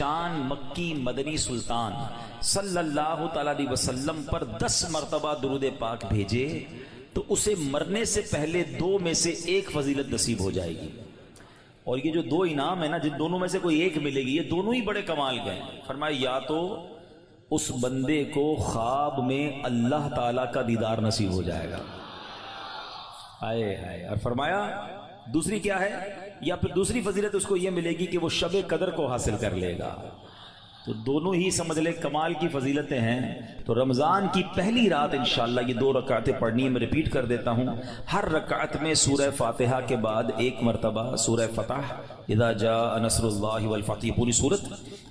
شان مکی مدنی سلطان صلی اللہ تعالی علیہ وسلم پر 10 مرتبہ درود پاک بھیجے تو اسے مرنے سے پہلے 2 میں سے 1 فضیلت نصیب ہو جائے گی. اور یہ جو 2 انعام ہے نا، جن دونوں میں سے کوئی ایک ملے گی، یہ دونوں ہی بڑے کمال کے ہیں. فرمایا یا تو اس بندے کو خواب میں اللہ تعالی کا دیدار نصیب ہو جائے گا، آئے ہائے، اور فرمایا دوسری کیا ہے، یا پھر دوسری فضیلت اس کو یہ ملے گی کہ وہ شب قدر کو حاصل کر لے گا. تو دونوں ہی سمجھ لے کمال کی فضیلتیں ہیں. تو رمضان کی پہلی رات انشاءاللہ یہ 2 رکعتیں پڑھنی ہے. میں ریپیٹ کر دیتا ہوں، ہر رکعت میں سورہ فاتحہ کے بعد 1 مرتبہ سورہ فتح، اذا جاء نصر اللہ والفتح، پوری سورت.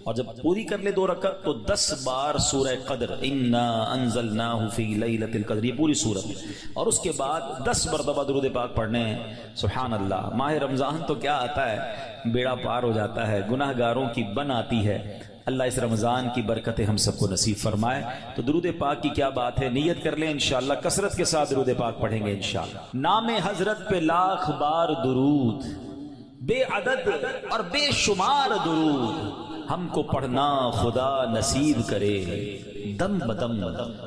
اور جب پوری کر لے 2 رکعت تو 10 بار سورہ قدر، انا انزلناہ فی لیلۃ القدر، یہ پوری سورت. اور اس کے بعد 10 مرتبہ درود پاک پڑھنے ہیں. سبحان اللہ. ماہ رمضان تو کیا آتا ہے، بیڑا پار ہو جاتا ہے، گناہ گاروں کی بن آتی ہے. اللہ اس رمضان کی برکتیں ہم سب کو نصیب فرمائے. تو درود پاک کی کیا بات ہے، نیت کر لیں انشاءاللہ کثرت کے ساتھ درود پاک پڑھیں گے انشاءاللہ. نام حضرت پہ لاکھ بار درود، بے عدد اور بے شمار درود ہم کو پڑھنا خدا نصیب کرے. دم بدم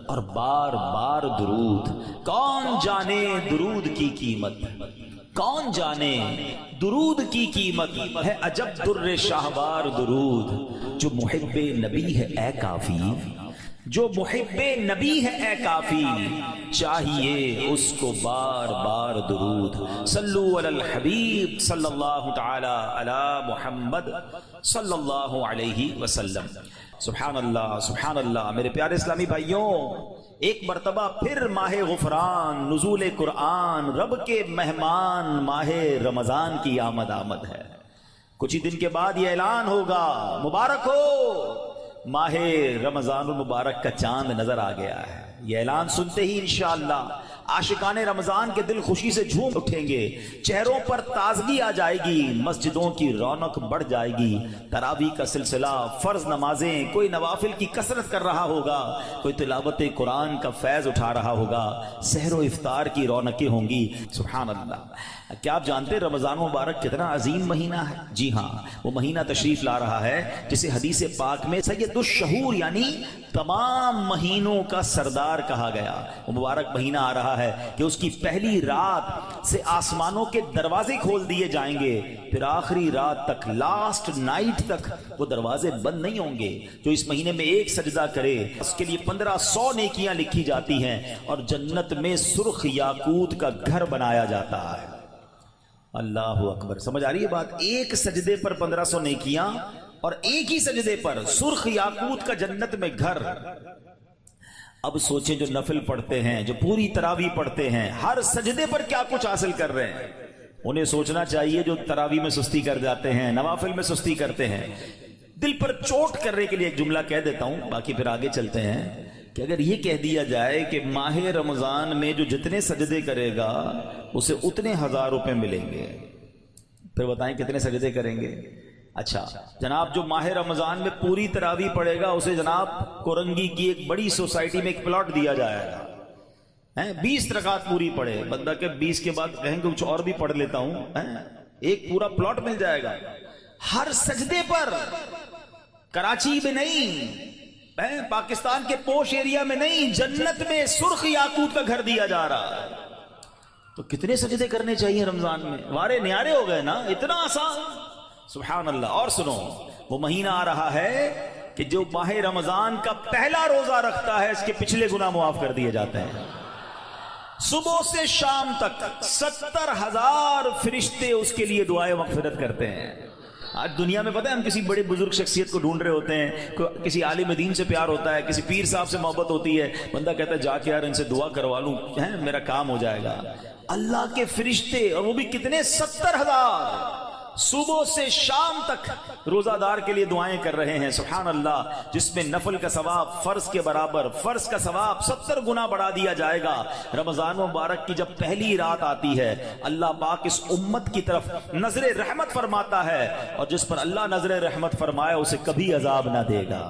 اور بار بار درود. کون جانے درود کی قیمت، کون جانے درود کی قیمت ہے، عجب در شاہوار درود. جو محب نبی ہے اے کافی، جو محب نبی ہے اے کافی، چاہیے اس کو بار بار درود. صلو علی الحبیب صلی اللہ تعالی علی محمد صلی اللہ علیہ وسلم. سبحان اللہ سبحان اللہ. میرے پیارے اسلامی بھائیوں، ایک مرتبہ پھر ماہ غفران، نزول قرآن، رب کے مہمان ماہ رمضان کی آمد ہے. کچھ ہی دن کے بعد یہ اعلان ہوگا، مبارک ہو، ماہ رمضان المبارک کا چاند نظر آ گیا ہے. یہ اعلان سنتے ہی انشاءاللہ عاشقان رمضان کے دل خوشی سے جھوم اٹھیں گے، چہروں پر تازگی آ جائے گی، مسجدوں کی رونق بڑھ جائے گی. تراویح کا سلسلہ، فرض نمازیں، کوئی نوافل کی کثرت کر رہا ہوگا، کوئی تلاوت قرآن کا فیض اٹھا رہا ہوگا، سحر و افطار کی رونقیں ہوں گی. سبحان اللہ. کیا آپ جانتے رمضان مبارک کتنا عظیم مہینہ ہے؟ جی ہاں، وہ مہینہ تشریف لا رہا ہے جسے حدیث پاک میں سید الشہور یعنی تمام مہینوں کا سردار کہا گیا. وہ مبارک مہینہ آ رہا ہے کہ اس کی پہلی رات سے آسمانوں کے دروازے کھول دیے جائیں گے، پھر آخری رات تک، لاسٹ نائٹ تک وہ دروازے بند نہیں ہوں گے. جو اس مہینے میں 1 سجدہ کرے اس کے لیے 1500 نیکیاں لکھی جاتی ہیں، اور جنت میں سرخ یاقوت کا گھر بنایا جاتا ہے. اللہ اکبر. سمجھ آ رہی ہے بات؟ 1 سجدے پر 1500 نیکیاں، اور ایک ہی سجدے پر سرخ یاقوت کا جنت میں گھر. اب سوچیں جو نفل پڑھتے ہیں، جو پوری تراویح پڑھتے ہیں، ہر سجدے پر کیا کچھ حاصل کر رہے ہیں. انہیں سوچنا چاہیے جو تراویح میں سستی کر جاتے ہیں، نوافل میں سستی کرتے ہیں. دل پر چوٹ کرنے کے لیے ایک جملہ کہہ دیتا ہوں، باقی پھر آگے چلتے ہیں. کہ اگر یہ کہہ دیا جائے کہ ماہ رمضان میں جو جتنے سجدے کرے گا اسے اتنے 1000 روپے ملیں گے، پھر بتائیں کتنے سجدے کریں گے؟ اچھا جناب، جو ماہ رمضان میں پوری تراویح پڑھے گا اسے جناب کورنگی کی ایک بڑی سوسائٹی میں ایک پلاٹ دیا جائے گا. 20 رکعت پوری پڑھے، بندہ کہ 20 کے بعد کہیں گے کچھ اور بھی پڑھ لیتا ہوں، ایک پورا پلاٹ مل جائے گا. ہر سجدے پر، کراچی میں نہیں، پاکستان کے پوش ایریا میں نہیں، جنت میں سرخ یاقوت کا گھر دیا جا رہا ہے. تو کتنے سجدے کرنے چاہیے رمضان میں؟ وارے نیارے ہو گئے نا، اتنا آسان. سبحان اللہ. اور سنو، وہ مہینہ آ رہا ہے کہ جو ماہ رمضان کا پہلا روزہ رکھتا ہے اس کے پچھلے گناہ معاف کر دیے جاتے ہیں. صبح سے شام تک 70,000 فرشتے اس کے لیے دعائیں مغفرت کرتے ہیں. آج دنیا میں پتہ ہے ہم کسی بڑے بزرگ شخصیت کو ڈھونڈ رہے ہوتے ہیں، کسی عالم دین سے پیار ہوتا ہے، کسی پیر صاحب سے محبت ہوتی ہے، بندہ کہتا ہے جا کے یار ان سے دعا کروا لوں، میرا کام ہو جائے گا. اللہ کے فرشتے، اور وہ بھی کتنے، 70,000 صبح سے شام تک روزہ دار کے لیے دعائیں کر رہے ہیں. سبحان اللہ. جس میں نفل کا ثواب فرض کے برابر، فرض کا ثواب 70 گنا بڑھا دیا جائے گا. رمضان مبارک کی جب پہلی رات آتی ہے، اللہ پاک اس امت کی طرف نظر رحمت فرماتا ہے، اور جس پر اللہ نظر رحمت فرمائے اسے کبھی عذاب نہ دے گا.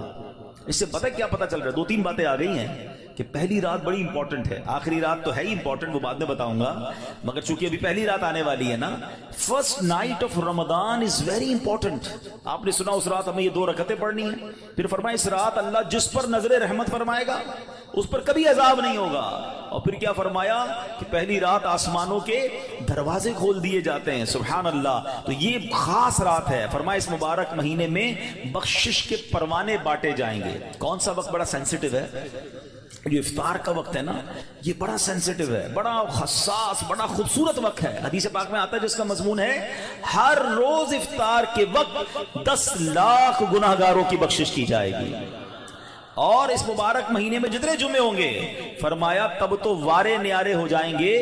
اس سے پتہ کیا پتہ چل رہا ہے؟ 2-3 باتیں آ گئی ہیں. کہ پہلی رات بڑی امپورٹنٹ ہے. آخری رات تو ہے ہی امپورٹنٹ, وہ بعد میں بتاؤں گا, مگر چونکہ ابھی پہلی رات آنے والی ہے نا. First night of Ramzan is very important. آپ نے سنا اس رات ہمیں یہ 2 رکعتیں پڑھنی ہیں. پھر فرمایا اس رات اللہ جس پر نظر رحمت فرمائے گا اس پر کبھی عذاب نہیں ہوگا. اور پھر کیا فرمایا کہ پہلی رات آسمانوں کے دروازے کھول دیے جاتے ہیں. سبحان اللہ. تو یہ خاص رات ہے. فرمایا اس مبارک مہینے میں بخشش کے پروانے بانٹے جائیں گے. کون سا وقت بڑا سینسٹیو ہے؟ جو افطار کا وقت ہے نا, یہ بڑا سینسٹیو ہے, بڑا حساس, بڑا خوبصورت وقت ہے. حدیث پاک میں آتا ہے جس کا مضمون ہے ہر روز افطار کے وقت 10 لاکھ گناہگاروں کی بخشش کی جائے گی. اور اس مبارک مہینے میں جتنے جمعے ہوں گے فرمایا تب تو وارے نیارے ہو جائیں گے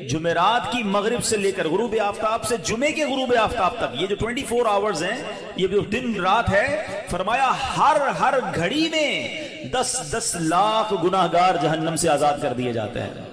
جمعرات کی مغرب سے لے کر غروب آفتاب سے جمعے کے غروب آفتاب تک. یہ جو 24 آورز ہیں, یہ جو دن رات ہے, فرمایا ہر گھڑی میں 10 لاکھ گناہگار جہنم سے آزاد کر دیے جاتے ہیں.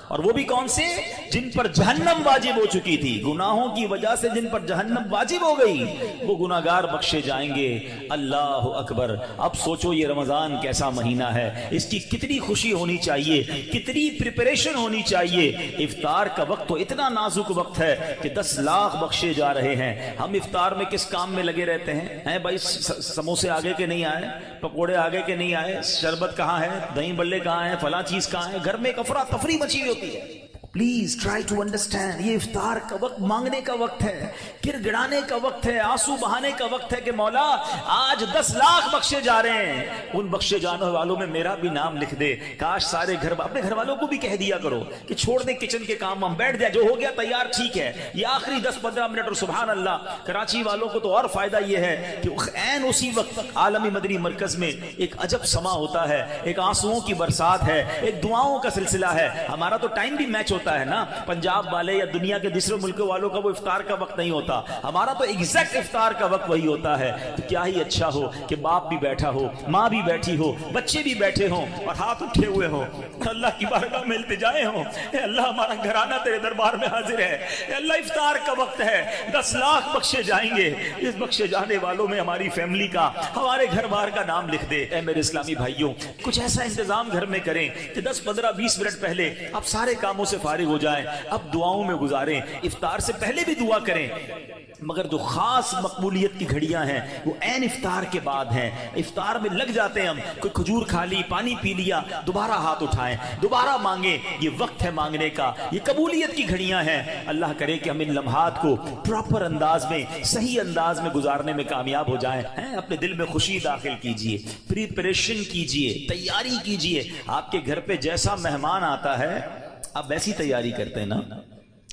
اور وہ بھی کون سے؟ جن پر جہنم واجب ہو چکی تھی, گناہوں کی وجہ سے جن پر جہنم واجب ہو گئی, وہ گناہگار بخشے جائیں گے. اللہ اکبر. اب سوچو یہ رمضان کیسا مہینہ ہے, اس کی کتنی خوشی ہونی چاہیے, کتنی پریپریشن ہونی چاہیے. افطار کا وقت تو اتنا نازک وقت ہے کہ 10 لاکھ بخشے جا رہے ہیں. ہم افطار میں کس کام میں لگے رہتے ہیں بھائی؟ سموسے آگے کے نہیں آئے, پکوڑے آگے کے نہیں آئے, شربت کہاں ہے, دہی بلے کہاں ہیں, فلاں چیز کہاں ہے, گھر میں ایک افراتفری مچی ہوئی ہوتی ہے. پلیز ٹرائی ٹو انڈرسٹینڈ, یہ افطار کا وقت مانگنے کا وقت ہے, گر گڑانے کا وقت ہے, آنسو بہانے کا وقت ہے کہ مولا آج 10 لاکھ بخشے جا رہے ہیں. ان بخشے جانے والوں میں میرا بھی نام لکھ دے. کاش سارے اپنے گھر والوں کو بھی کہہ دیا کرو کہ چھوڑ دیں کچن کے کام, ہم بیٹھ جائیں, جو ہو گیا تیار ٹھیک ہے, یہ آخری 10-15 منٹ. اور سبحان اللہ, کراچی والوں کو تو اور فائدہ یہ ہے کہ عین اسی وقت عالمی مدنی مرکز میں ایک عجب سما ہوتا ہے, ایک آنسوؤں کی برسات ہے, ایک دعاؤں کا سلسلہ ہے. ہمارا تو ٹائم بھی میچ ہوتا ہے نا, پنجاب والے یا دنیا کے دوسرے ملکوں والوں کا وہ افطار کا وقت نہیں ہوتا, ہمارا تو ایگزیکٹ افطار کا وقت وہی ہوتا ہے. تو کیا ہی اچھا ہو کہ باپ بھی بیٹھا ہو, ماں بھی بیٹھی ہو, بچے بھی بیٹھے ہوں اور ہاتھ اٹھے ہوئے ہوں, اللہ کی بارگاہ میں التجائے ہوں, اے اللہ ہمارا گھرانہ تیرے دربار میں حاضر ہے, اے اللہ افطار کا وقت ہے, 10 لاکھ بخشے جائیں گے. اس بخشے جانے والوں میں ہماری فیملی کا, ہمارے گھر بار کا نام لکھ دے. اے میرے اسلامی بھائیوں, کچھ ایسا انتظام گھر میں کریں کہ 10-15-20 منٹ پہلے آپ سارے کاموں سے فارغ ہو جائیں, اب دعاؤں میں گزاریں. افطار سے پہلے بھی دعا کریں, مگر جو خاص مقبولیت کی گھڑیاں ہیں وہ عین افطار کے بعد ہیں. افطار میں لگ جاتے ہیں ہم, کوئی کھجور کھا لی, پانی پی لیا, دوبارہ ہاتھ اٹھائیں, دوبارہ مانگیں. یہ وقت ہے مانگنے کا, یہ قبولیت کی گھڑیاں ہیں. اللہ کرے کہ ہم ان لمحات کو پراپر انداز میں, صحیح انداز میں گزارنے میں کامیاب ہو جائیں. اپنے دل میں خوشی داخل کیجئے, پریپریشن کیجئے, تیاری کیجئے. آپ کے گھر پہ جیسا مہمان آتا ہے آپ ویسی تیاری کرتے ہیں نا.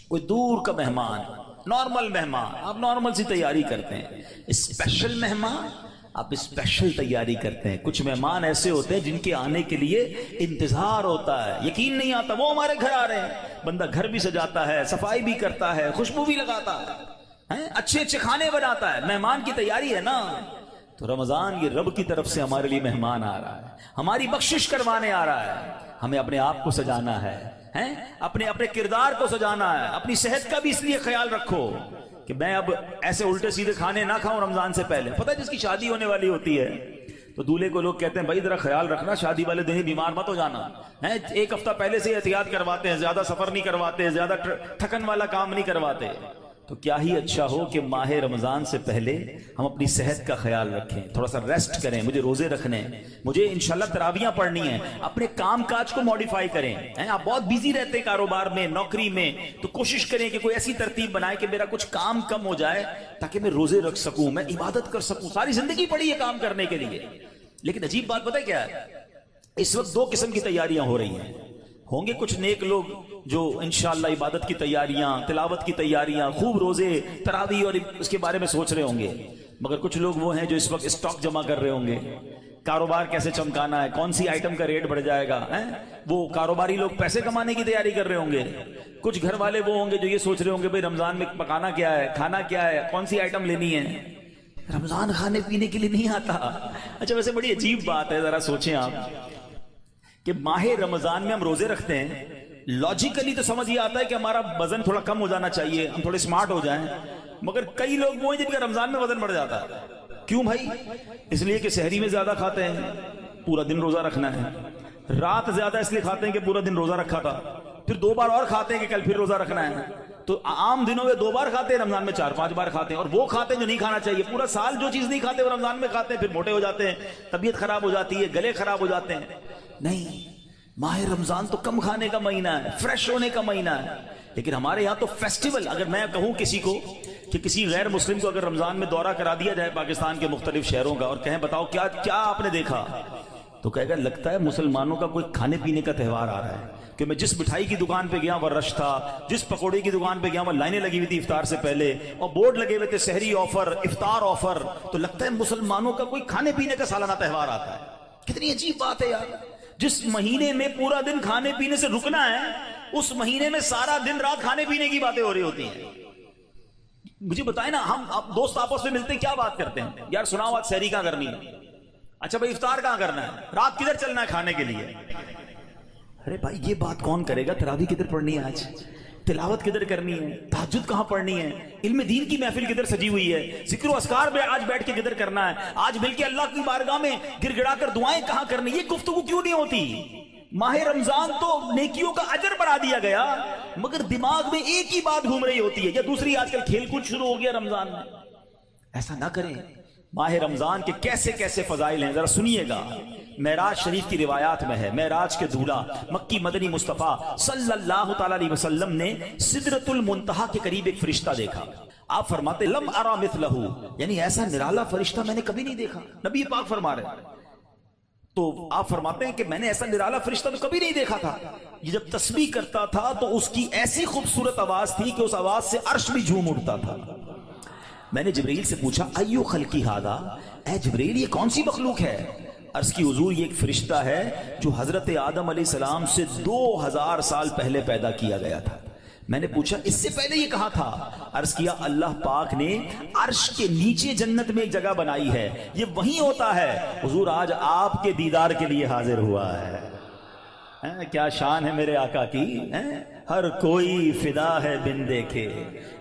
کوئی دور کا مہمان, نارمل مہمان, آپ نارمل سی تیاری کرتے ہیں. اسپیشل مہمان آپ اسپیشل تیاری کرتے ہیں. کچھ مہمان ایسے ہوتے ہیں جن کے آنے کے لیے انتظار ہوتا ہے, یقین نہیں آتا وہ ہمارے گھر آ رہے ہیں. بندہ گھر بھی سجاتا ہے, صفائی بھی کرتا ہے, خوشبو بھی لگاتا ہے, اچھے اچھے کھانے بناتا ہے. مہمان کی تیاری ہے نا. تو رمضان یہ رب کی طرف سے ہمارے لیے مہمان آ رہا ہے, ہماری بخشش کروانے آ رہا ہے. ہمیں اپنے آپ کو سجانا ہے, اپنے کردار کو سجانا ہے. اپنی صحت کا بھی اس لیے خیال رکھو کہ میں اب ایسے الٹے سیدھے کھانے نہ کھاؤں رمضان سے پہلے. پتہ ہے جس کی شادی ہونے والی ہوتی ہے تو دولہے کو لوگ کہتے ہیں بھائی ذرا خیال رکھنا, شادی والے دن ہی بیمار مت ہو جانا. 1 ہفتہ پہلے سے احتیاط کرواتے ہیں, زیادہ سفر نہیں کرواتے, زیادہ تھکن والا کام نہیں کرواتے. تو کیا ہی اچھا ہو کہ ماہ رمضان سے پہلے ہم اپنی صحت کا خیال رکھیں, تھوڑا سا ریسٹ کریں. مجھے روزے رکھنے ہیں, مجھے انشاءاللہ تراویحاں پڑھنی ہیں. اپنے کام کاج کو موڈیفائی کریں. آپ بہت بیزی رہتے ہیں کاروبار میں, نوکری میں, تو کوشش کریں کہ کوئی ایسی ترتیب بنائے کہ میرا کچھ کام کم ہو جائے تاکہ میں روزے رکھ سکوں, میں عبادت کر سکوں. ساری زندگی پڑی ہے کام کرنے کے لیے. لیکن عجیب بات پتہ ہے کیا ہے, اس وقت 2 قسم کی تیاریاں ہو رہی ہیں. ہوں گے کچھ نیک لوگ جو انشاءاللہ عبادت کی تیاریاں, تلاوت کی تیاریاں, خوب روزے, تراویح اور اس کے بارے میں سوچ رہے ہوں گے. مگر کچھ لوگ وہ ہیں جو اس وقت اسٹاک جمع کر رہے ہوں گے, کاروبار کیسے چمکانا ہے, کون سی آئٹم کا ریٹ بڑھ جائے گا. وہ کاروباری لوگ پیسے کمانے کی تیاری کر رہے ہوں گے. کچھ گھر والے وہ ہوں گے جو یہ سوچ رہے ہوں گے بھئی رمضان میں پکانا کیا ہے, کھانا کیا ہے, کون سی آئٹم لینی ہے. رمضان کھانے پینے کے لیے نہیں آتا. اچھا ویسے بڑی عجیب بات ہے, ذرا سوچیں آپ کہ ماہ رمضان میں ہم روزے رکھتے ہیں, لاجیکلی تو سمجھ یہ آتا ہے کہ ہمارا وزن تھوڑا کم ہو جانا چاہیے, ہم تھوڑے سمارٹ ہو جائیں. مگر کئی لوگ وہ ہیں جن کا رمضان میں وزن بڑھ جاتا ہے. کیوں بھائی؟ اس لیے کہ سحری میں زیادہ کھاتے ہیں, پورا دن روزہ رکھنا ہے, رات زیادہ اس لیے کھاتے ہیں کہ پورا دن روزہ رکھا تھا، پھر 2 بار اور کھاتے ہیں کہ کل پھر روزہ رکھنا ہے. تو عام دنوں میں 2 بار کھاتے ہیں، رمضان میں 4-5 بار کھاتے ہیں. اور وہ کھاتے ہیں جو نہیں کھانا چاہیے. پورا سال جو چیز نہیں کھاتے وہ رمضان میں کھاتے ہیں، پھر موٹے ہو جاتے ہیں، طبیعت خراب ہو جاتی ہے، گلے خراب ہو جاتے ہیں. نہیں، ماہ رمضان تو کم کھانے کا مہینہ ہے، فریش ہونے کا مہینہ ہے. لیکن ہمارے یہاں تو فیسٹیول، اگر میں کہوں کسی کو کہ کسی غیر مسلم کو اگر رمضان میں دورہ کرا دیا جائے پاکستان کے مختلف شہروں کا اور کہیں بتاؤ کیا آپ نے دیکھا، تو کہے گا لگتا ہے مسلمانوں کا کوئی کھانے پینے کا تہوار آ رہا ہے. کہ میں جس مٹھائی کی دکان پہ گیا وہ رش تھا، جس پکوڑے کی دکان پہ گیا وہ لائنیں لگی ہوئی تھی افطار سے پہلے، اور بورڈ لگے ہوئے تھے سحری آفر، افطار آفر. تو لگتا ہے مسلمانوں کا کوئی کھانے پینے کا سالانہ تہوار آتا ہے. کتنی عجیب بات ہے یار. جس مہینے میں پورا دن کھانے پینے سے رکنا ہے، اس مہینے میں سارا دن رات کھانے پینے کی باتیں ہو رہی ہوتی ہیں. مجھے بتائیں نا، ہم دوست آپس میں ملتے ہیں کیا بات کرتے ہیں؟ یار سناؤ آج سحری کہاں کرنی ہے؟ اچھا بھائی افطار کہاں کرنا ہے؟ رات کدھر چلنا ہے کھانے کے لیے؟ ارے بھائی یہ بات کون کرے گا؟ تراویح کدھر پڑھنی ہے آج؟ تلاوت کدھر کرنی ہے؟ تہجد کہاں پڑھنی ہے؟ علم دین کی محفل کدھر سجی ہوئی ہے؟ ذکر و اذکار میں آج بیٹھ کے کدھر کرنا ہے؟ آج مل کے اللہ کی بارگاہ میں گر گڑا کر دعائیں کہاں کرنی؟ یہ گفتگو کیوں نہیں ہوتی؟ ماہ رمضان تو نیکیوں کا اجر بڑھا دیا گیا، مگر دماغ میں ایک ہی بات گھوم رہی ہوتی ہے. یا دوسری، آج کل کھیل کود شروع ہو گیا رمضان میں. ایسا نہ کریں. ماہ رمضان کے کیسے کیسے فضائل ہیں ذرا سنیے گا. معراج شریف کی روایات میں ہے، معراج کے دولہ مکی مدنی مصطفیٰ صلی اللہ تعالی علیہ وسلم نے سدرۃ المنتہا کے قریب ایک فرشتہ دیکھا. آپ فرماتے لم ارا مثلہ، یعنی ایسا نرالا فرشتہ میں نے کبھی نہیں دیکھا. نبی پاک فرما رہے ہیں. تو آپ فرماتے ہیں کہ میں نے ایسا نرالا فرشتہ تو کبھی نہیں دیکھا تھا. یہ جب تسبیح کرتا تھا تو اس کی ایسی خوبصورت آواز تھی کہ اس آواز سے عرش بھی جھوم اٹھتا تھا. میں نے جبرائیل سے پوچھا ایو خلقی ھذا، اے جبرائیل یہ کون سی مخلوق ہے؟ عرض کی حضور یہ ایک فرشتہ ہے جو حضرت آدم علیہ السلام سے 2000 سال پہلے پیدا کیا گیا تھا. میں نے پوچھا اس سے پہلے یہ کہاں تھا؟ عرض کیا اللہ پاک نے عرش کے نیچے جنت میں ایک جگہ بنائی ہے، یہ وہیں ہوتا ہے. حضور آج آپ کے دیدار کے لیے حاضر ہوا ہے. کیا شان ہے میرے آقا کی، ہر کوئی فدا ہے بن دیکھے.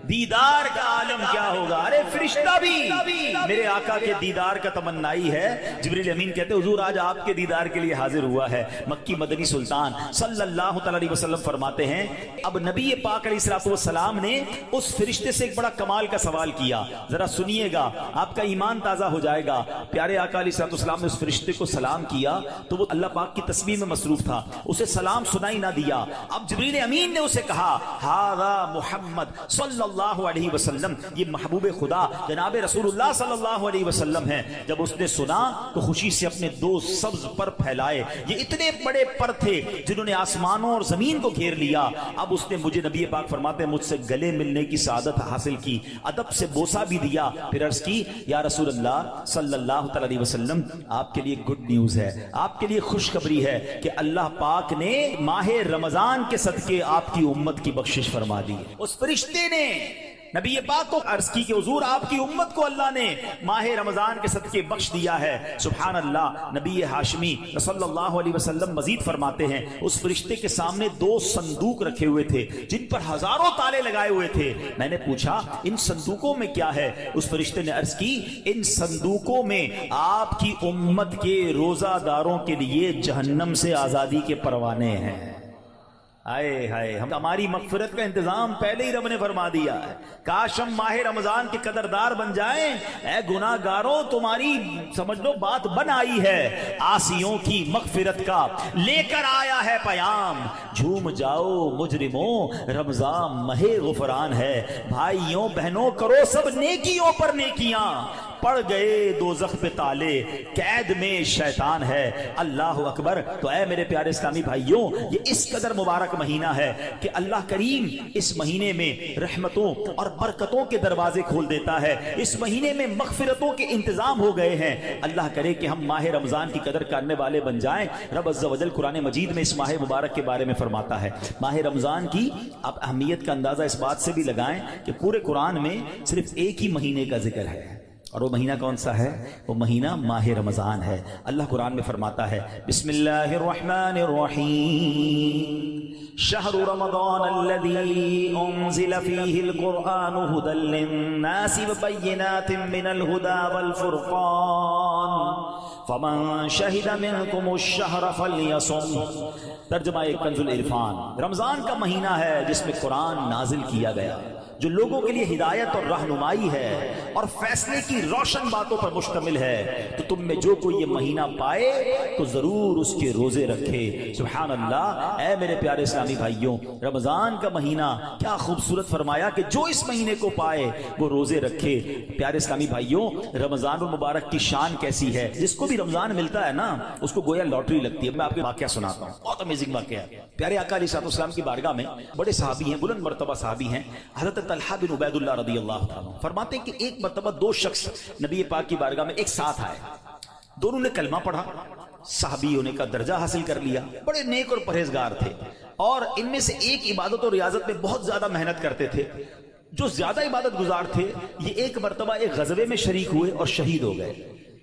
دیدار کا عالم کیا ہوگا. ارے فرشتہ بھی میرے آقا کے دیدار کا تمنائی ہے. جبریل امین کہتے حضور آج آپ کے دیدار کے لیے حاضر ہوا ہے. مکی مدنی سلطان صلی اللہ تعالی علیہ وسلم فرماتے ہیں اب نبی پاک علیہ الصلوۃ والسلام نے اس فرشتے سے ایک بڑا کمال کا سوال کیا. ذرا سنیے گا، آپ کا ایمان تازہ ہو جائے گا. پیارے آقا علیہ الصلوۃ والسلام نے اس فرشتے کو سلام کیا تو وہ اللہ پاک کی تسبیح میں مصروف تھا، اسے سلام سنائی نہ دیا. اب جبریل امین نے اسے کہا ھذا محمد صلی اللہ علیہ وسلم، یہ محبوب خدا جناب رسول اللہ صلی اللہ علیہ وسلم ہیں. جب اس نے سنا تو خوشی سے اپنے 2 سبز پر پھیلائے. یہ اتنے بڑے پر تھے جنہوں نے آسمانوں اور زمین کو گھیر لیا. اب اس نے مجھے نبی پاک فرماتے ہیں مجھ سے گلے ملنے کی سعادت حاصل کی، ادب سے بوسہ بھی دیا. پھر عرض کی یا رسول اللہ صلی اللہ تعالی علیہ وسلم آپ کے لیے گڈ نیوز ہے، آپ کے لیے خوشخبری ہے کہ اللہ پاک نے ماہ رمضان کے صدقے آپ کی امت کی بخشش فرما دی. اس فرشتے نے نبی پاک کو عرض کی کہ حضور آپ کی امت کو اللہ نے ماہ رمضان کے صدقے بخش دیا ہے. سبحان اللہ. نبی ہاشمی صلی اللہ علیہ وسلم مزید فرماتے ہیں اس فرشتے کے سامنے 2 صندوق رکھے ہوئے تھے جن پر ہزاروں تالے لگائے ہوئے تھے. میں نے پوچھا ان صندوقوں میں کیا ہے؟ اس فرشتے نے عرض کی ان صندوقوں میں آپ کی امت کے روزہ داروں کے لیے جہنم سے آزادی کے پروانے ہیں. آئے ہائے، ہماری مغفرت کا انتظام پہلے ہی رب نے فرما دیا ہے. کاش ہم ماہ رمضان کے قدردار بن جائیں. اے گناہ گاروں تمہاری سمجھ لو بات بن آئی ہے، آسیوں کی مغفرت کا لے کر آیا ہے پیام. جھوم جاؤ مجرموں رمضان ماہ غفران ہے. بھائیوں بہنوں کرو سب نیکیوں پر نیکیاں، پڑ گئے دوزخ پہ تالے قید میں شیطان ہے. اللہ اکبر. تو اے میرے پیارے اسلامی بھائیوں یہ اس قدر مبارک مہینہ ہے کہ اللہ کریم اس مہینے میں رحمتوں اور برکتوں کے دروازے کھول دیتا ہے. اس مہینے میں مغفرتوں کے انتظام ہو گئے ہیں. اللہ کرے کہ ہم ماہ رمضان کی قدر کرنے والے بن جائیں. رب عز و جل قرآن مجید میں اس ماہ مبارک کے بارے میں فرماتا ہے. ماہ رمضان کی آپ اہمیت کا اندازہ اس بات سے بھی لگائیں کہ پورے قرآن میں صرف ایک ہی مہینے کا ذکر ہے، اور وہ مہینہ کون سا ہے؟ وہ مہینہ ماہ رمضان ہے. اللہ قرآن میں فرماتا ہے بسم اللہ الرحمن الرحیم شہر رمضان الذی انزل فیہ القرآن ھدی للناس وبینات من الھدی والفرقان فمن شہد منکم الشہر فلیصم. ترجمہ کنز العرفان. رمضان کا مہینہ ہے جس میں قرآن نازل کیا گیا، جو لوگوں کے لیے ہدایت اور رہنمائی ہے اور فیصلے کی روشن باتوں پر مشتمل ہے. تو تم میں جو کوئی یہ مہینہ پائے تو ضرور اس کے روزے رکھے. سبحان اللہ. اے میرے پیارے اسلامی بھائیوں، رمضان کا مہینہ کیا خوبصورت فرمایا کہ جو اس مہینے کو پائے وہ روزے رکھے. پیارے اسلامی بھائیوں، رمضان المبارک کی شان کیسی ہے. جس کو بھی رمضان ملتا ہے نا اس کو گویا لاٹری لگتی ہے. میں آپ کو واقعہ سناتا ہوں، بہت امیزنگ واقعہ ہے. پیارے آقا علیہ السلام کی بارگاہ میں بڑے صحابی ہیں، بلند مرتبہ صحابی ہیں، حضرت طلحہ بن عبید اللہ رضی اللہ عنہ فرماتے ہیں کہ ایک مرتبہ دو شخص نبی پاک کی بارگاہ میں ایک ساتھ آئے. دونوں نے کلمہ پڑھا، صحابی ہونے کا درجہ حاصل کر لیا، بڑے نیک اور پرہیزگار تھے، اور ان میں سے ایک عبادت اور ریاضت میں بہت زیادہ محنت کرتے تھے. جو زیادہ عبادت گزار تھے یہ ایک مرتبہ ایک غزوے میں شریک ہوئے اور شہید ہو گئے.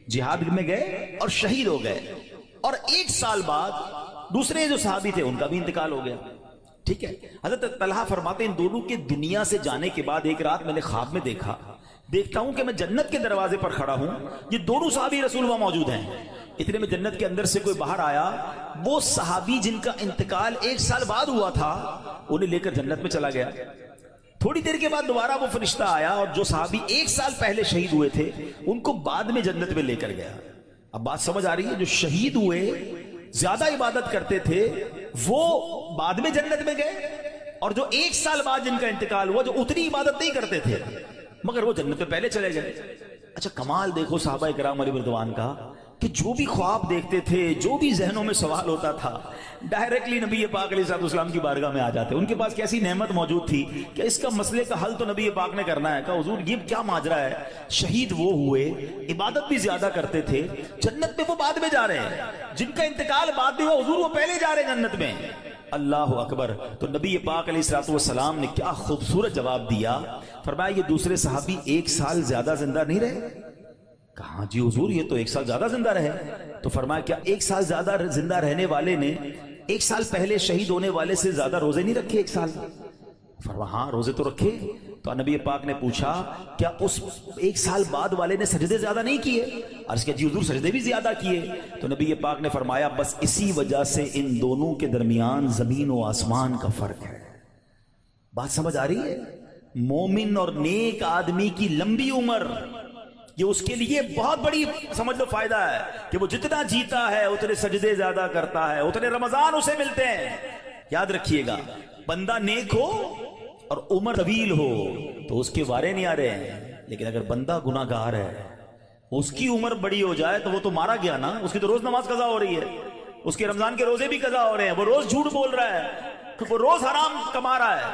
جہاد میں گئے اور شہید ہو گئے، اور ایک سال بعد دوسرے جو صحابی تھے ان کا بھی انتقال ہو گیا. ٹھیک ہے. حضرت طلحہ فرماتے ہیں ان دونوں کے دنیا سے جانے کے بعد ایک رات میں نے خواب میں دیکھتا ہوں کہ میں جنت کے دروازے پر کھڑا ہوں، یہ دونوں صحابی رسول وہاں موجود ہیں. اتنے میں جنت کے اندر سے کوئی باہر آیا، وہ صحابی جن کا انتقال ایک سال بعد ہوا تھا انہیں لے کر جنت میں چلا گیا. تھوڑی دیر کے بعد دوبارہ وہ فرشتہ آیا اور جو صحابی ایک سال پہلے شہید ہوئے تھے ان کو بعد میں جنت میں لے کر گیا. اب بات سمجھ آ رہی ہے؟ جو شہید ہوئے، زیادہ عبادت کرتے تھے، وہ بعد میں جنت میں گئے، اور جو ایک سال بعد جن کا انتقال ہوا جو اتنی عبادت نہیں کرتے تھے مگر وہ جنت میں پہلے چلے گئے. اچھا کمال دیکھو صحابہ کرام علیہ رضوان کا کہ جو بھی خواب دیکھتے تھے، جو بھی ذہنوں میں سوال ہوتا تھا، ڈائریکٹلی نبی پاک علیہ السلام کی بارگاہ میں آ جاتے. ان کے پاس کیسی نعمت موجود تھی کہ اس کا مسئلے کا حل تو نبی پاک نے کرنا ہے. کہا حضور یہ کیا ماجرا ہے؟ شہید وہ ہوئے، عبادت بھی زیادہ کرتے تھے، جنت میں وہ بعد میں جا رہے ہیں، جن کا انتقال بعد میں ہوا حضور وہ پہلے جا رہے ہیں جنت میں. اللہ اکبر. تو نبی پاک علیہ السلام نے کیا خوبصورت جواب دیا. فرمایا یہ دوسرے صحابی ایک سال زیادہ زندہ نہیں رہے؟ کہا جی حضور یہ تو ایک سال زیادہ زندہ رہے. تو فرمایا کیا ایک سال زیادہ زندہ رہنے والے نے ایک سال پہلے شہید ہونے والے سے زیادہ روزے نہیں رکھے ایک سال؟ فرمایا ہاں روزے تو رکھے. تو نبی پاک نے پوچھا کیا اس ایک سال بعد والے نے سجدے زیادہ نہیں کیے؟ عرض کیا جی حضور سجدے بھی زیادہ کیے. تو نبی پاک نے فرمایا بس اسی وجہ سے ان دونوں کے درمیان زمین و آسمان کا فرق ہے. بات سمجھ آ رہی ہے؟ مومن اور نیک آدمی کی لمبی عمر یہ اس کے لیے بہت بڑی سمجھ لو فائدہ ہے کہ وہ جتنا جیتا ہے اتنے سجدے زیادہ کرتا ہے، اتنے رمضان اسے ملتے ہیں. یاد رکھیے گا بندہ نیک ہو اور عمر طویل ہو تو اس کے وارے نہیں آ رہے ہیں، لیکن اگر بندہ گناہ گار ہے اس کی عمر بڑی ہو جائے تو وہ تو مارا گیا نا. اس کی تو روز نماز قضا ہو رہی ہے، اس کے رمضان کے روزے بھی قضا ہو رہے ہیں، وہ روز جھوٹ بول رہا ہے، وہ روز حرام کما رہا ہے،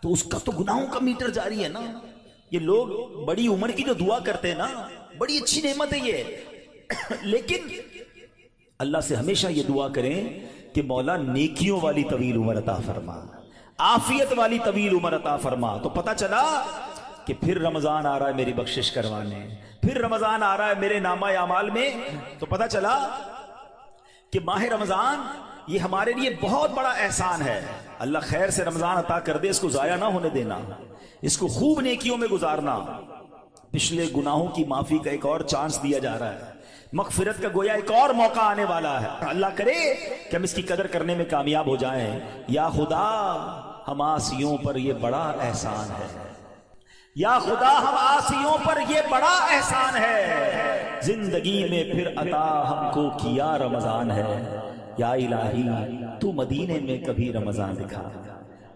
تو اس کا تو گناہوں کا میٹر جاری ہے نا. یہ لوگ بڑی عمر کی جو دعا کرتے ہیں نا بڑی اچھی نعمت ہے یہ، لیکن اللہ سے ہمیشہ یہ دعا کریں کہ مولا نیکیوں والی طویل عمر عطا فرما، عافیت والی طویل عمر عطا فرما. تو پتہ چلا کہ پھر رمضان آ رہا ہے میری بخشش کروانے، پھر رمضان آ رہا ہے میرے نامہ اعمال میں. تو پتہ چلا کہ ماہ رمضان یہ ہمارے لیے بہت بڑا احسان ہے. اللہ خیر سے رمضان عطا کر دے، اس کو ضائع نہ ہونے دینا، اس کو خوب نیکیوں میں گزارنا. پچھلے گناہوں کی معافی کا ایک اور چانس دیا جا رہا ہے، مغفرت کا گویا ایک اور موقع آنے والا ہے. اللہ کرے کہ ہم اس کی قدر کرنے میں کامیاب ہو جائیں. یا خدا ہم عاصیوں پر یہ بڑا احسان ہے، یا خدا ہم عاصیوں پر یہ بڑا احسان ہے، زندگی میں پھر عطا ہم کو کیا رمضان ہے. یا الہی تو مدینے میں کبھی رمضان دکھا،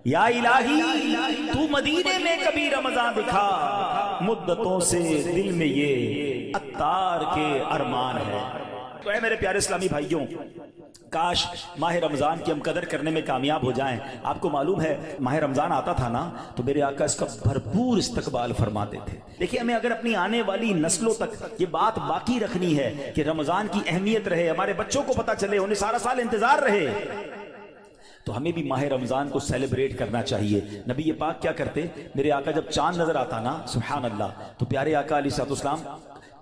یا الہی تو مدینے میں کبھی رمضان دکھا، مدتوں سے دل میں یہ عطار کے ارمان ہے. تو اے میرے پیارے اسلامی بھائیوں، کاش ماہ رمضان کی ہم قدر کرنے میں کامیاب ہو جائیں. آپ کو معلوم ہے ماہ رمضان آتا تھا نا تو میرے آقا اس کا بھرپور استقبال فرماتے تھے. دیکھیں ہمیں اگر اپنی آنے والی نسلوں تک یہ بات باقی رکھنی ہے کہ رمضان کی اہمیت رہے، ہمارے بچوں کو پتہ چلے، انہیں سارا سال انتظار رہے، تو ہمیں بھی ماہ رمضان کو سیلیبریٹ کرنا چاہیے. نبی پاک کیا کرتے؟ میرے آقا جب چاند نظر آتا نا سبحان اللہ تو پیارے آقا علیہ السلام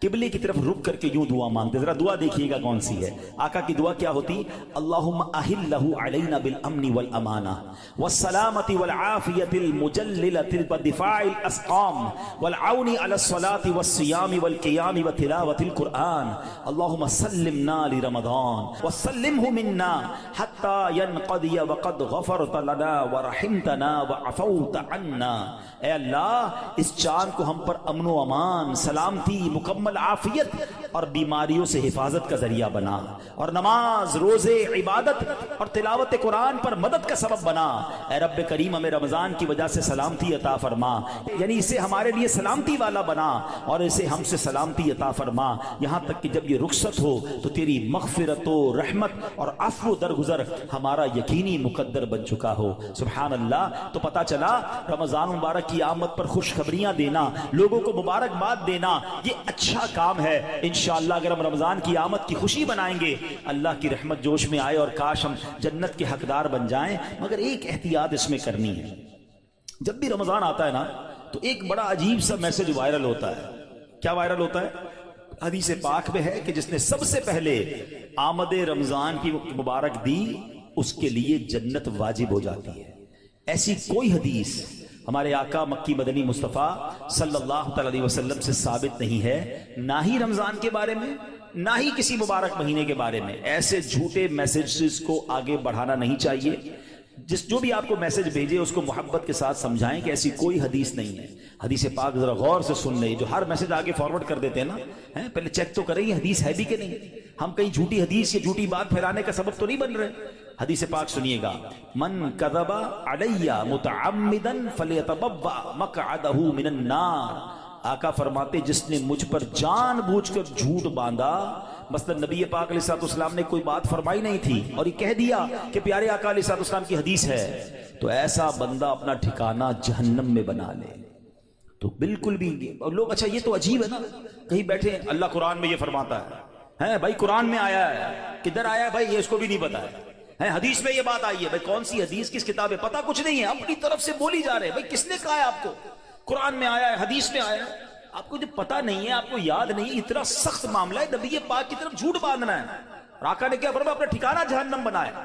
قبلے کی طرف رک کر کے یوں دعا مانگتے. ذرا دعا دیکھیے گا کون سی ہے. آقا کی دعا کیا ہوتی؟ اللہم احلہ علینا بالامن والامانہ والسلامۃ والعافیۃ المجللۃ ودفاع الاسقام والعون علی الصلاۃ والصیام والقیام وتلاوۃ القرآن. اللہم سلمنا لرمضان وسلمہ منا حتی ينقضی وقد غفرت لنا ورحمتنا وعفوت عنا. اے اللہ اس چاند کو ہم پر امن و امان، سلامتی، مکمل عافیت اور بیماریوں سے حفاظت کا ذریعہ بنا، اور نماز، روزے، عبادت اور تلاوت قرآن پر مدد کا سبب بنا. اے رب کریم ہمیں رمضان کی وجہ سے سلامتی عطا فرما، یعنی اسے ہمارے لیے سلامتی والا بنا اور اسے ہم سے سلامتی عطا فرما، یہاں تک کہ جب یہ رخصت ہو تو تیری مغفرت و رحمت اور عفو درگزر ہمارا یقینی مقدر بن چکا ہو. سبحان اللہ. تو پتہ چلا رمضان مبارک کی آمد پر خوشخبریاں دینا، لوگوں کو مبارکباد دینا، یہ اچھا کام ہے. انشاءاللہ اگر ہم رمضان کی آمد کی خوشی بنائیں گے، اللہ کی رحمت جوش میں آئے اور کاش ہم جنت کے حقدار بن جائیں. مگر ایک احتیاط اس میں کرنی ہے. جب بھی رمضان آتا ہے نا تو ایک بڑا عجیب سا میسج وائرل ہوتا ہے. کیا وائرل ہوتا ہے؟ حدیث پاک میں ہے کہ جس نے سب سے پہلے آمد رمضان کی مبارک دی اس کے لیے جنت واجب ہو جاتی ہے. ایسی کوئی حدیث ہمارے آقا مکی مدنی مصطفیٰ صلی اللہ علیہ وسلم سے ثابت نہیں ہے، نہ ہی رمضان کے بارے میں نہ ہی کسی مبارک مہینے کے بارے میں. ایسے جھوٹے میسیجز کو آگے بڑھانا نہیں چاہیے. جو بھی آپ کو میسج بھیجے اس کو محبت کے ساتھ سمجھائیں کہ ایسی کوئی حدیث نہیں ہے. حدیث پاک ذرا غور سے سن لیں. جو ہر میسج آگے فارورڈ کر دیتے ہیں نا، پہلے چیک تو کریں یہ حدیث ہے بھی کہ نہیں. ہم کہیں جھوٹی حدیث یا جھوٹی بات پھیلانے کا سبب تو نہیں بن رہے. حدیث پاک سنیے گا، من کذب علی متعمدا فلیتبوأ مقعدہ من النار. آقا فرماتے جس نے مجھ پر جان بوجھ کر جھوٹ باندھا، مثلا نبی پاک علیہ الصلوۃ والسلام نے کوئی بات فرمائی نہیں تھی اور یہ کہہ دیا کہ پیارے آقا علیہ الصلوۃ والسلام کی حدیث ہے، تو ایسا بندہ اپنا ٹھکانہ جہنم میں بنا لے. تو بالکل بھی اور لوگ اچھا یہ تو عجیب ہے نا، کہیں بیٹھے اللہ قرآن میں یہ فرماتا ہے بھائی قرآن میں آیا ہے، کدھر آیا ہے بھائی یہ اس کو بھی نہیں پتا ہے. حدیث میں یہ بات آئی ہے، بھائی کون سی حدیث کس کتاب ہے پتا کچھ نہیں ہے، اپنی طرف سے بولی جا رہے ہیں. بھائی کس نے کہا ہے آپ کو؟ قرآن میں آیا ہے، حدیث میں آیا ہے، آپ کو جو پتا نہیں ہے، آپ کو یاد نہیں. اتنا سخت معاملہ ہے، نبی پاک کی طرف جھوٹ باندھنا ہے. اور آقا نے کیا فرمایا؟ اپنا ٹھکانہ جہنم بنایا.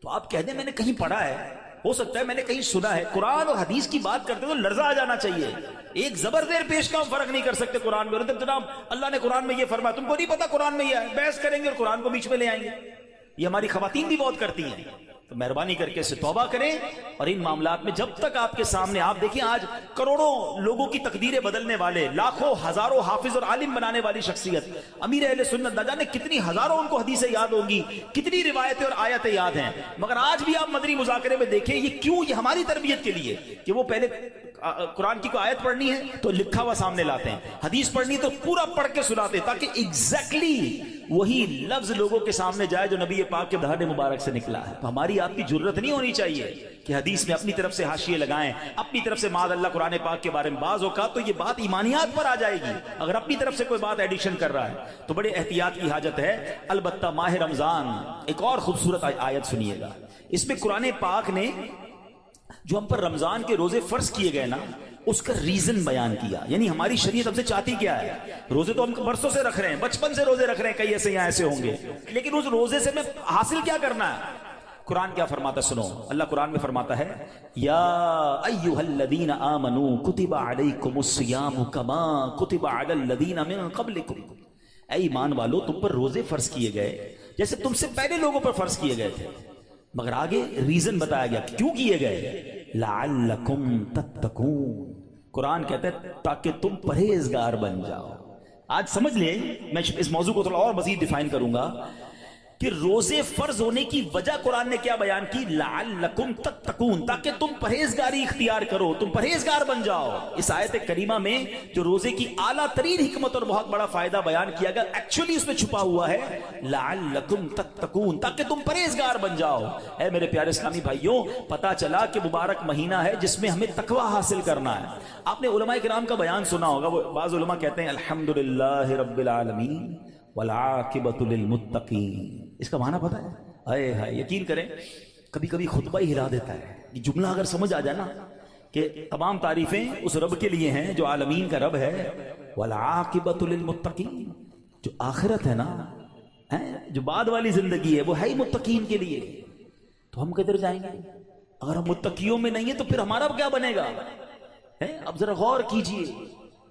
تو آپ کہہ دیں میں نے کہیں پڑھا ہے، ہو سکتا ہے میں نے کہیں سنا ہے. قرآن اور حدیث کی بات کرتے تو لرزہ آ جانا چاہیے. ایک زبر زیر پیش کا ہم فرق نہیں کر سکتے قرآن میں. جناب اللہ نے قرآن میں یہ فرمایا، تم کو نہیں پتا قرآن میں یہ ہے، بحث کریں گے اور قرآن کو بیچ میں لے آئیں گے. یہ ہماری خواتین بھی بہت کرتی ہیں. تو مہربانی کر کے اس سے توبہ کریں اور ان معاملات میں جب تک آپ کے سامنے، آپ دیکھیں آج کروڑوں لوگوں کی تقدیریں بدلنے والے، لاکھوں ہزاروں حافظ اور عالم بنانے والی شخصیت امیر اہل سنت، نہ جانے کتنی ہزاروں ان کو حدیثیں یاد ہوں گی، کتنی روایتیں اور آیتیں یاد ہیں. مگر آج بھی آپ مدنی مذاکرے میں دیکھیں یہ کیوں، یہ ہماری تربیت کے لیے کہ وہ پہلے قرآن کی کوئی آیت پڑھنی ہے تو لکھا ہوا سامنے لاتے ہیں، حدیث پڑھنی تو پورا پڑھ کے سناتے تاکہ ایگزیکٹلی وہی لفظ لوگوں کے سامنے جائے جو نبی پاک کے دہن مبارک سے نکلا ہے. تو ہماری آپ کی جرت نہیں ہونی چاہیے کہ حدیث میں اپنی طرف سے حاشیے لگائیں، اپنی طرف سے معاذ اللہ قرآن پاک کے بارے میں. بعض اوقات تو یہ بات ایمانیات پر آ جائے گی اگر اپنی طرف سے کوئی بات ایڈیشن کر رہا ہے، تو بڑے احتیاط کی حاجت ہے. البتہ ماہ رمضان ایک اور خوبصورت آیت سنیے گا. اس میں قرآن پاک نے جو ہم پر رمضان کے روزے فرض کیے گئے نا اس کا ریزن بیان کیا. یعنی ہماری شریعت ہم سے چاہتی کیا ہے؟ روزے تو ہم برسوں سے رکھ رہے ہیں، بچپن سے روزے رکھ رہے ہیں، کئی ایسے یہاں ایسے ہوں گے، لیکن اس روزے سے میں حاصل کیا کرنا ہے؟ قرآن کیا فرماتا سنو. اللہ قرآن میں فرماتا ہے یا ایھا الذین آمنوا کتب علیکم الصیام کما کتب علی الذین من قبلکم. اے ایمان والو تم پر روزے فرض کیے گئے جیسے تم سے پہلے لوگوں پر فرض کیے گئے تھے. مگر آگے ریزن بتایا گیا کیوں کیے گئے. لعلکم تتقون. قرآن کہتا ہے تاکہ تم پرہیزگار بن جاؤ. آج سمجھ لیں، میں اس موضوع کو تھوڑا اور مزید ڈیفائن کروں گا کہ روزے فرض ہونے کی وجہ قرآن نے کیا بیان کی؟ لعلکم تتقون، تاکہ تم پرہیزگاری اختیار کرو، تم پرہیزگار بن جاؤ. اس آیت کریمہ میں جو روزے کی اعلیٰ ترین حکمت اور بہت بڑا فائدہ بیان کیا گیا، ایکچولی اس میں چھپا ہوا ہے لعلکم تتقون، تاکہ تم پرہیزگار بن جاؤ. اے میرے پیارے اسلامی بھائیوں، پتا چلا کہ مبارک مہینہ ہے جس میں ہمیں تقوی حاصل کرنا ہے. آپ نے علماء کرام کا بیان سنا ہوگا. وہ بعض علماء کہتے ہیں الحمدللہ رب العالمین والعاقبۃ للمتقین. اس کا معنی پتہ ہے؟ اے ہائے یقین کریں کبھی کبھی خطبہ ہی ہلا دیتا ہے. یہ جملہ اگر سمجھ آ جائے نا کہ تمام تعریفیں اس رب کے لیے ہیں جو عالمین کا رب ہے، والعاقبۃ للمتقین، جو آخرت ہے نا، جو بعد والی زندگی ہے، وہ ہے ہی متقین کے لیے. تو ہم کدھر جائیں گے اگر ہم متقیوں میں نہیں ہیں؟ تو پھر ہمارا کیا بنے گا؟ اب ذرا غور کیجئے،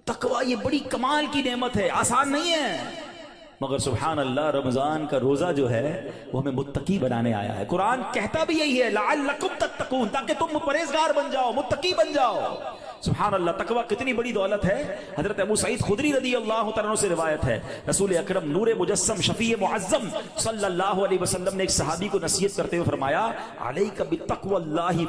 تقوی یہ بڑی کمال کی نعمت ہے، آسان نہیں ہے، مگر سبحان اللہ رمضان کا روزہ جو ہے وہ ہمیں متقی بنانے آیا ہے. قرآن کہتا بھی یہی ہے لعلکم تتقون، تاکہ تم پرہیزگار بن جاؤ، متقی بن جاؤ. سبحان اللہ، تقوی کتنی بڑی دولت ہے. حضرت ابو سعید خدری رضی اللہ تعالیٰ عنہ سے روایت ہے، رسول اکرم نور مجسم شفیع معظم صلی اللہ علیہ وسلم نے ایک صحابی کو نصیحت کرتے ہوئے فرمایا علیک بتقوی اللہ